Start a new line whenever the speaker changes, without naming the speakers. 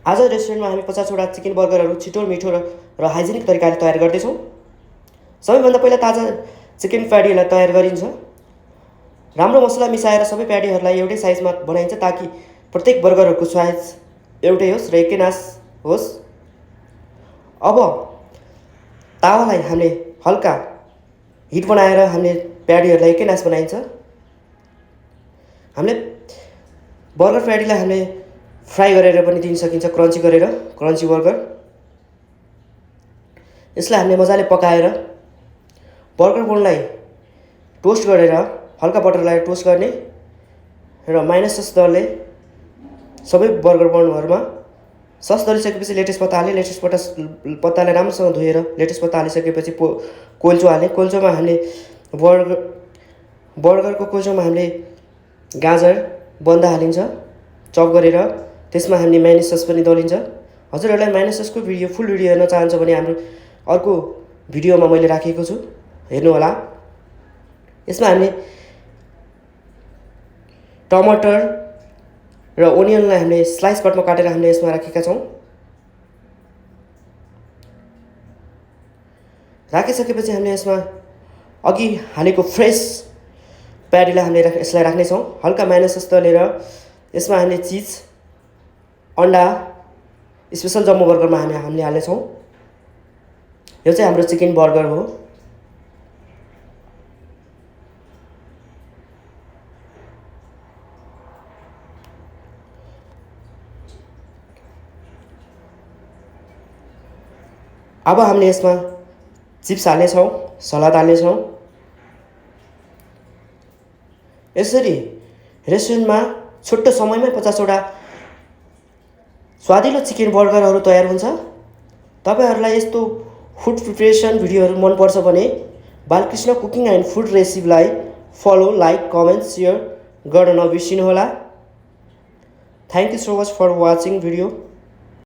आज रेस्टुरेन्टमा हामी 50वटा चिकन बर्गरहरू छिटो मिठो र हाइजेनिक तरिकाले तयार गर्दैछौँ। सबैभन्दा पहिला ताजा चिकन प्याटीहरूलाई तयार गरिन्छ। राम्रो मसला मिसाएर सबै प्याटीहरूलाई एउटै साइजमा बनाइन्छ ताकि प्रत्येक बर्गरहरूको साइज एउटै होस् र एकै नास होस्। अब तावालाई हामीले हल्का हिट बनाएर हामीले प्याटीहरूलाई एकै नास बनाइन्छ। हामीले बर्गर प्याटीलाई हामीले फ्राई गरेर पनि दिन सकिन्छ, क्रन्ची गरेर, क्रन्ची बर्गर। यसलाई हामीले मजाले पकाएर बर्गर बोनलाई टोस्ट गरेर हल्का बटर लगाएर टोस्ट गर्ने र माइनस सस दरले सबै बर्गर बोनहरूमा सस दलिसकेपछि लेटेस पत्ता हाल्ने। लेटेस पत्तालाई राम्रोसँग धोएर लेटेस पत्ता हालिसकेपछि कोल्चो हाल्ने। कोल्चोमा हामीले बर्गरको कोल्चोमा हामीले गाजर बन्दा हालिन्छ चप गरेर। त्यसमा हामीले माइनस सस पनि दलिन्छ। हजुरहरूलाई माइनस ससको फुल भिडियो हेर्न चाहन्छ भने हाम्रो अर्को भिडियोमा मैले राखेको छु, हेर्नुहोला। यसमा हामीले टमाटर र ओनियनलाई हामीले स्लाइस कटमा काटेर हामीले यसमा राखेका छौँ। राखिसकेपछि हामीले यसमा अघि हालेको फ्रेस प्याटीलाई हामीले यसलाई राख्नेछौँ। हल्का माइनस सस दलेर यसमा हामीले चिज, अन्डा, स्पेसल जम्बो बर्गरमा हामीले हाल्नेछौँ। यो चाहिँ हाम्रो चिकन बर्गर हो। अब हामीले यसमा चिप्स हाल्नेछौँ, सलाद हाल्नेछौँ। यसरी रेस्टुरेन्टमा छोटो समयमै 50वटा स्वादिलो चिकन बर्गरहरू तयार हुन्छ। तपाईहरुलाई यस्तो फुड प्रिपरेसन भिडियोहरू मनपर्छ भने बालकृष्ण कुकिङ एन्ड फुड रेसिपीलाई फलो, लाइक, कमेन्ट, सेयर गर्न नबिर्सिनुहोला। Thank you so much for watching video.